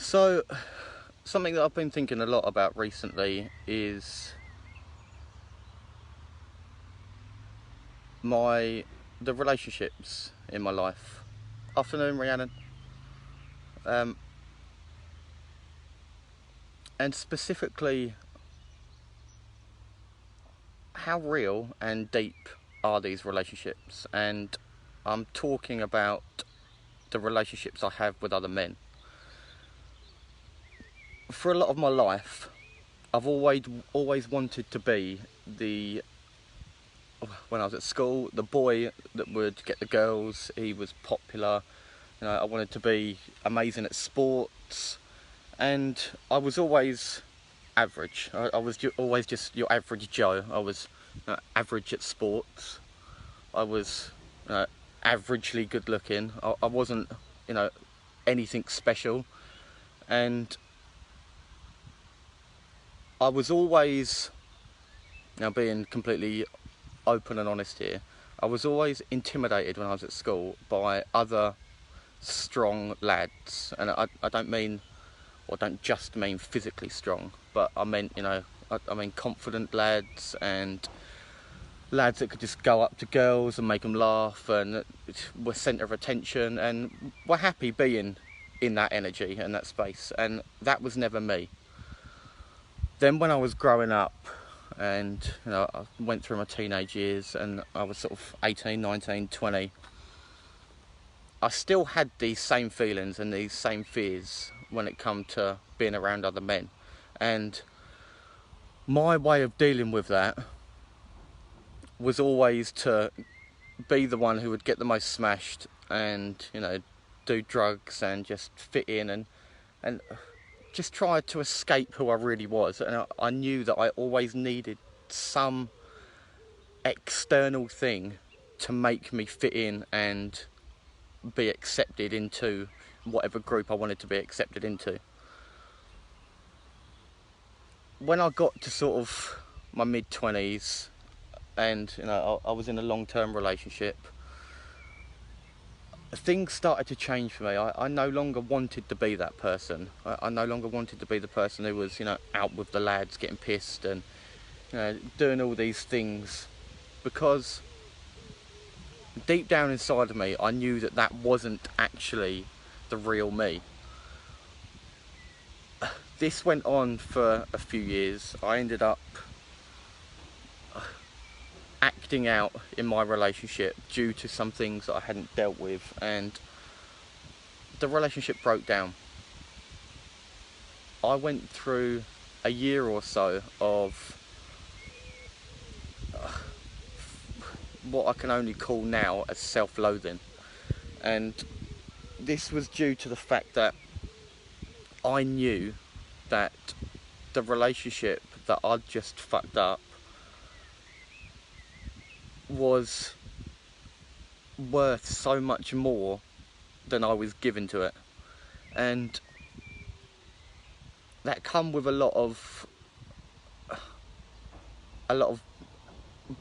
So, something that I've been thinking a lot about recently is the relationships in my life. Afternoon, Rhiannon. Um, and specifically, how real and deep are these relationships? And I'm talking about the relationships I have with other men. For a lot of my life, I've always wanted to be when I was at school, the boy that would get the girls. He was popular. I wanted to be amazing at sports, and I was always average. I was always just your average Joe. I was average at sports. I was averagely good looking. I wasn't, you know, anything special, and I was always, now being completely open and honest here, I was always intimidated when I was at school by other strong lads, and I don't mean, or don't just mean physically strong, but I meant, I mean confident lads, and lads that could just go up to girls and make them laugh, and were centre of attention, and were happy being in that energy and that space, and that was never me. Then when I was growing up, and I went through my teenage years, and I was sort of 18, 19, 20, I still had these same feelings and these same fears when it come to being around other men. And my way of dealing with that was always to be the one who would get the most smashed and, do drugs and just fit in, and just try to escape who I really was. And I knew that I always needed some external thing to make me fit in and be accepted into whatever group I wanted to be accepted into. When I got to sort of my mid-20s, and I was in a long-term relationship, things started to change for me. I no longer wanted to be that person. I no longer wanted to be the person who was, out with the lads getting pissed and doing all these things, because deep down inside of me I knew that that wasn't actually the real me. This went on for a few years. I ended up acting out in my relationship due to some things that I hadn't dealt with, and the relationship broke down. I went through a year or so of what I can only call now as self-loathing, and this was due to the fact that I knew that the relationship that I'd just fucked up was worth so much more than I was given to it, and that come with a lot of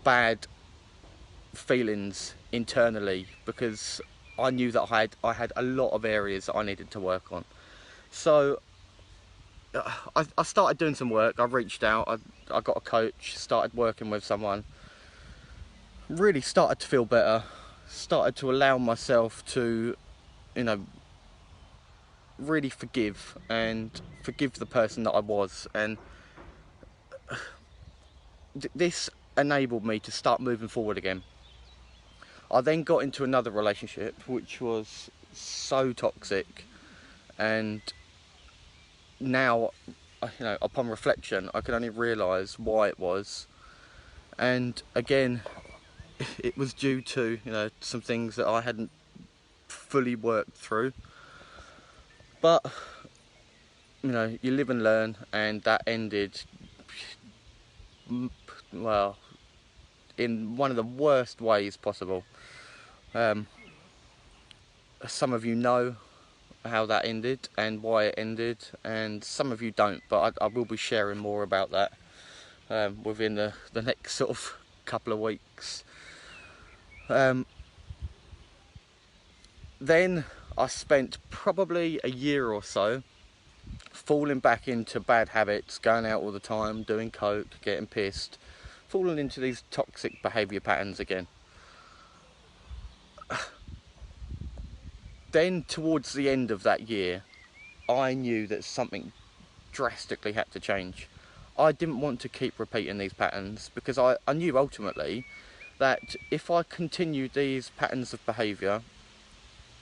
bad feelings internally, because I knew that I had a lot of areas that I needed to work on. So I started doing some work. I reached out, I got a coach, started working with someone, really started to feel better, started to allow myself to, really forgive the person that I was, and this enabled me to start moving forward again. I then got into another relationship which was so toxic, and now, upon reflection, I can only realise why it was. And again, it was due to, some things that I hadn't fully worked through. But, you live and learn, and that ended, well, in one of the worst ways possible. Some of you know how that ended and why it ended, and some of you don't, but I will be sharing more about that within the next sort of couple of weeks. Then I spent probably a year or so falling back into bad habits, going out all the time, doing coke, getting pissed, falling into these toxic behaviour patterns again. Then towards the end of that year, I knew that something drastically had to change. I didn't want to keep repeating these patterns because I knew ultimately that if I continued these patterns of behaviour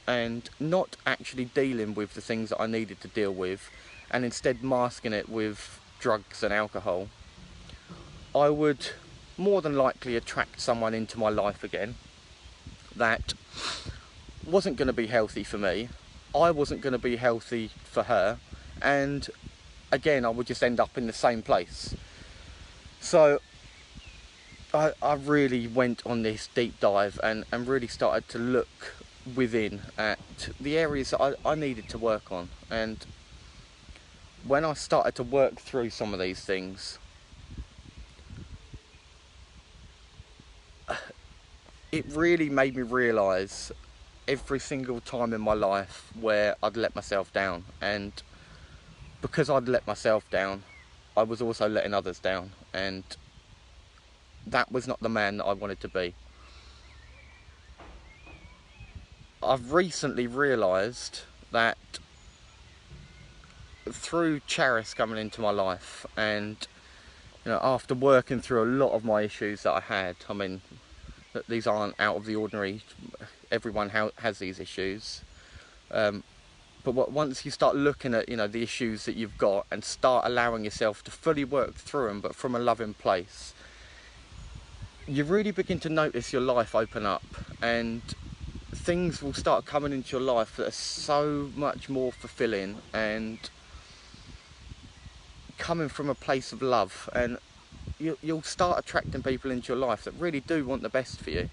and not actually dealing with the things that I needed to deal with, and instead masking it with drugs and alcohol, I would more than likely attract someone into my life again that wasn't going to be healthy for me. I wasn't going to be healthy for her, and again I would just end up in the same place. So I really went on this deep dive and really started to look within at the areas that I needed to work on. And when I started to work through some of these things, it really made me realise every single time in my life where I'd let myself down. And because I'd let myself down, I was also letting others down, and that was not the man that I wanted to be. I've recently realised that through Charis coming into my life, and after working through a lot of my issues that I had, I mean, these aren't out of the ordinary. Everyone has these issues, but once you start looking at the issues that you've got and start allowing yourself to fully work through them, but from a loving place, you really begin to notice your life open up, and things will start coming into your life that are so much more fulfilling and coming from a place of love, and you'll start attracting people into your life that really do want the best for you.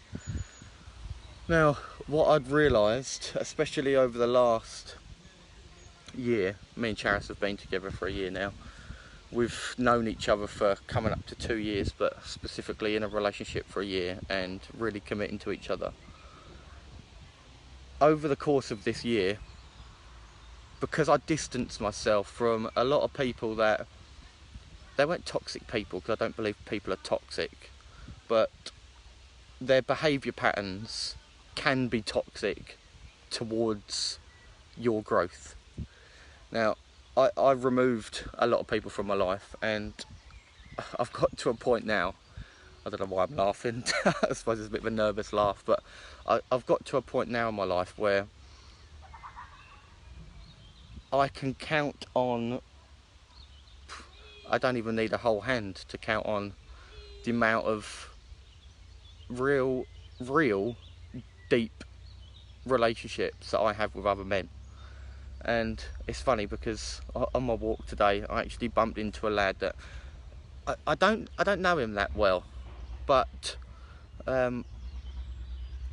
Now, what I'd realised, especially over the last year, me and Charis have been together for a year now. We've known each other for coming up to 2 years, but specifically in a relationship for a year and really committing to each other. Over the course of this year, because I distanced myself from a lot of people that, they weren't toxic people, because I don't believe people are toxic, but their behaviour patterns can be toxic towards your growth. Now, I've removed a lot of people from my life, and I've got to a point now, I don't know why I'm laughing, I suppose it's a bit of a nervous laugh, but I've got to a point now in my life where I can count on, I don't even need a whole hand to count on the amount of real deep relationships that I have with other men. And it's funny because on my walk today I actually bumped into a lad that I don't know him that well, but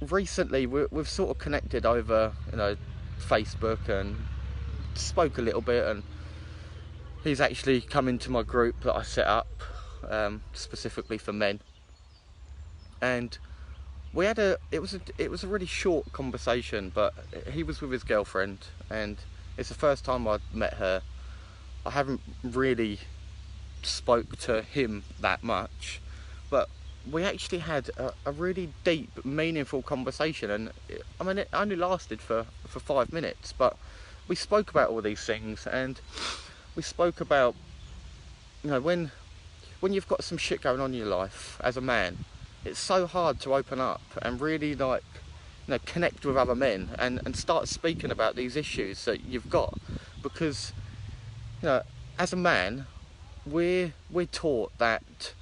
recently we've sort of connected over Facebook and spoke a little bit, and he's actually come into my group that I set up specifically for men, and we had it was a really short conversation, but he was with his girlfriend, and it's the first time I'd met her. I haven't really spoke to him that much, but we actually had a really deep, meaningful conversation, and I mean, it only lasted for 5 minutes, but we spoke about all these things, and we spoke about, when you've got some shit going on in your life as a man, it's so hard to open up and really connect with other men and start speaking about these issues that you've got, because as a man we're taught that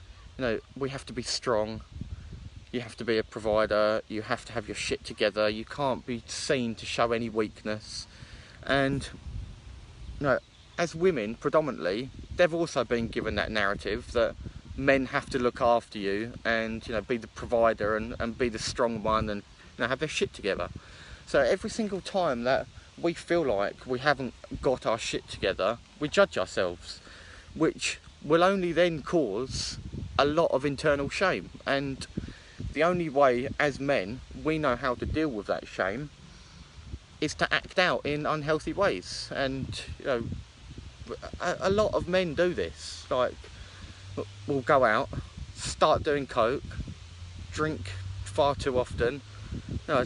we have to be strong, you have to be a provider, you have to have your shit together, you can't be seen to show any weakness. And as women predominantly, they've also been given that narrative that men have to look after you and be the provider and be the strong one and have their shit together. So every single time that we feel like we haven't got our shit together, we judge ourselves, which will only then cause a lot of internal shame. And the only way as men we know how to deal with that shame is to act out in unhealthy ways. And a lot of men do this. Like, we'll go out, start doing coke, drink far too often,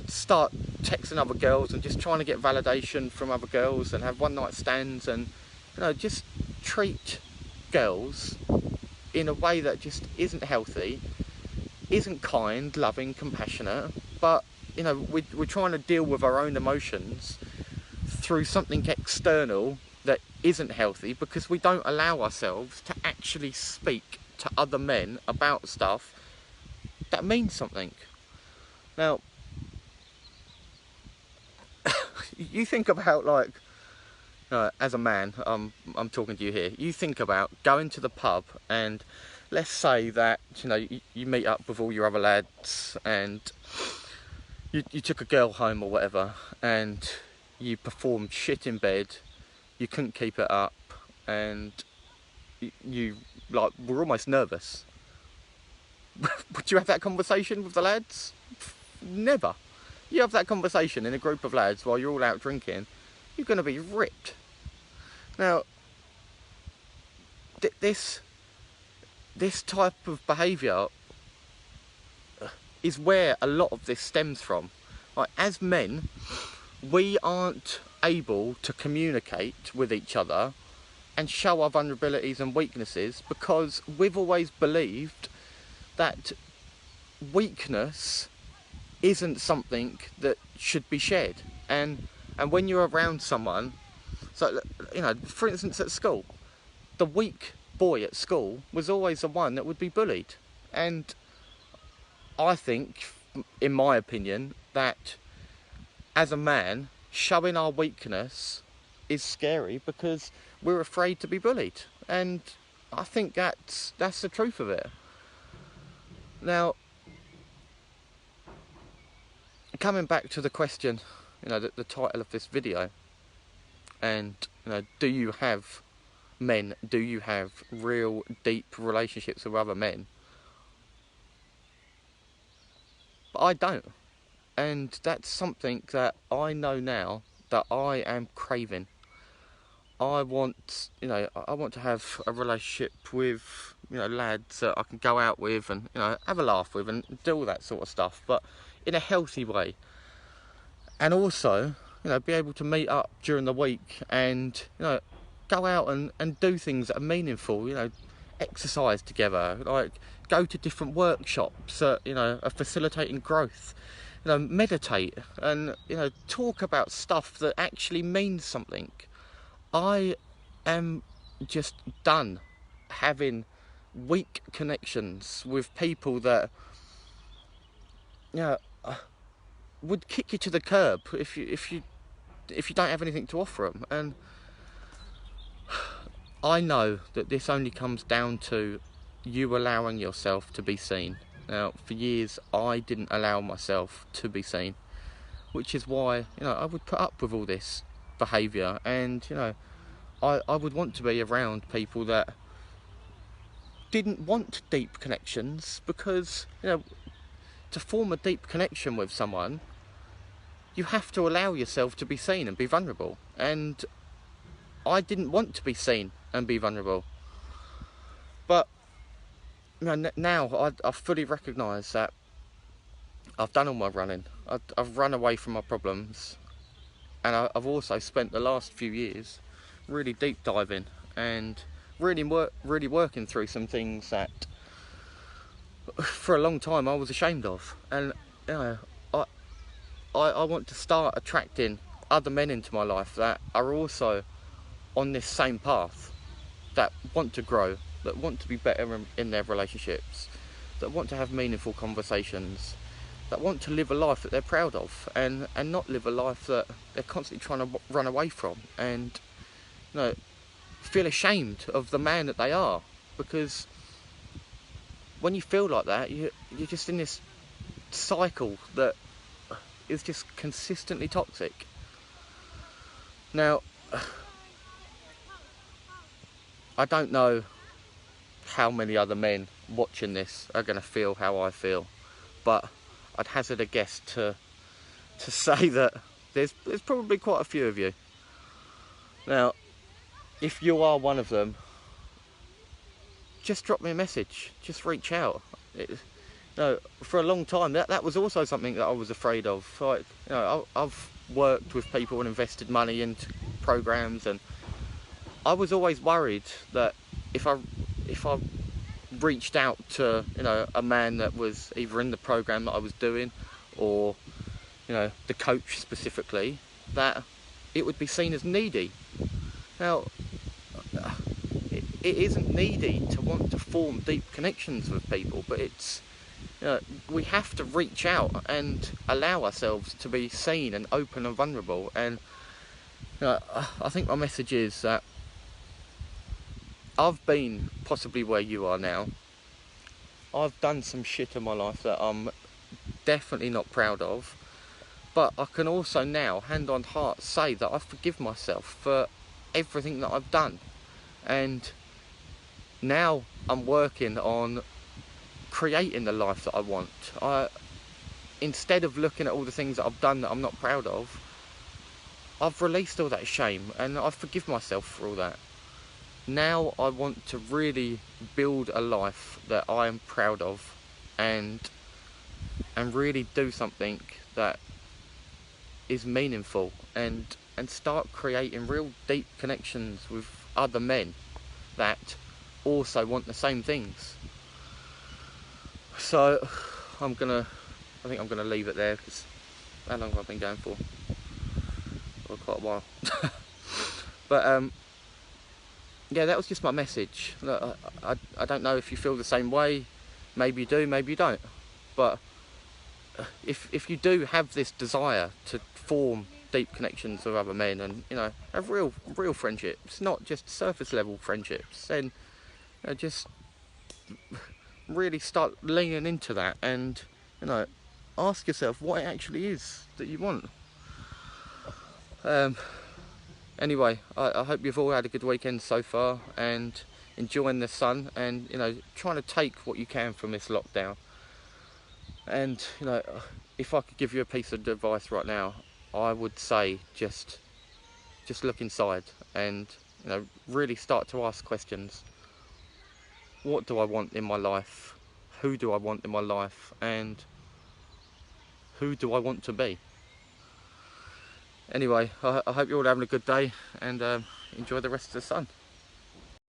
start texting other girls and just trying to get validation from other girls and have one night stands, and just treat girls in a way that just isn't healthy, isn't kind, loving, compassionate. But we're trying to deal with our own emotions through something external that isn't healthy, because we don't allow ourselves to actually speak to other men about stuff that means something. Now, you think about, like, as a man, I'm talking to you here, you think about going to the pub, and let's say that you meet up with all your other lads, and you took a girl home or whatever, and you performed shit in bed, you couldn't keep it up, and you like were almost nervous. Would you have that conversation with the lads? Never. You have that conversation in a group of lads while you're all out drinking, you're going to be ripped. Now, this type of behaviour is where a lot of this stems from. Like, as men, we aren't able to communicate with each other and show our vulnerabilities and weaknesses, because we've always believed that weakness isn't something that should be shared. And when you're around someone, so for instance at school, the weak boy at school was always the one that would be bullied. And I think, in my opinion, that as a man, showing our weakness is scary because we're afraid to be bullied. And I think that's the truth of it. Now, coming back to the question, the title of this video, and do you have real deep relationships with other men? But I don't, and that's something that I know now that I am craving. I want to have a relationship with lads that I can go out with and have a laugh with and do all that sort of stuff, but in a healthy way. And also be able to meet up during the week and go out and do things that are meaningful. Exercise together, like go to different workshops that are facilitating growth. Meditate and talk about stuff that actually means something. I am just done having weak connections with people that would kick you to the curb if you don't have anything to offer them. And I know that this only comes down to you allowing yourself to be seen. Now, for years I didn't allow myself to be seen, which is why I would put up with all this behaviour, and I would want to be around people that didn't want deep connections, because to form a deep connection with someone, you have to allow yourself to be seen and be vulnerable. And I didn't want to be seen and be vulnerable. But now I fully recognise that I've done all my running. I've run away from my problems, and I've also spent the last few years really deep diving and really working through some things that for a long time I was ashamed of. And I want to start attracting other men into my life that are also on this same path, that want to grow, that want to be better in their relationships, that want to have meaningful conversations, that want to live a life that they're proud of, and not live a life that they're constantly trying to run away from, and feel ashamed of the man that they are. Because when you feel like that, you're just in this cycle that is just consistently toxic. Now, I don't know how many other men watching this are going to feel how I feel, but I'd hazard a guess to say that there's probably quite a few of you. Now, if you are one of them, just drop me a message, just reach out. For a long time, that was also something that I was afraid of. Like, I've worked with people and invested money into programs, and I was always worried that if I reached out to a man that was either in the program that I was doing, or the coach specifically, that it would be seen as needy. Now, it isn't needy to want to form deep connections with people, but it's we have to reach out and allow ourselves to be seen and open and vulnerable. And I think my message is that I've been possibly where you are now. I've done some shit in my life that I'm definitely not proud of, but I can also now, hand on heart, say that I forgive myself for everything that I've done. And now I'm working on creating the life that I want. Instead of looking at all the things that I've done that I'm not proud of, I've released all that shame and I forgive myself for all that. Now I want to really build a life that I am proud of, and really do something that is meaningful, and start creating real deep connections with other men that also want the same things. So I think I'm gonna leave it there, because how long have I been going for? Quite a while. But yeah, that was just my message. Look, I don't know if you feel the same way. Maybe you do, maybe you don't. But if you do have this desire to form deep connections with other men, and have real friendships, not just surface level friendships, then just really start leaning into that, and ask yourself what it actually is that you want. Anyway, I hope you've all had a good weekend so far, and enjoying the sun, and trying to take what you can from this lockdown. And if I could give you a piece of advice right now, I would say just look inside, and really start to ask questions. What do I want in my life? Who do I want in my life? And who do I want to be? Anyway, I hope you're all having a good day, and enjoy the rest of the sun.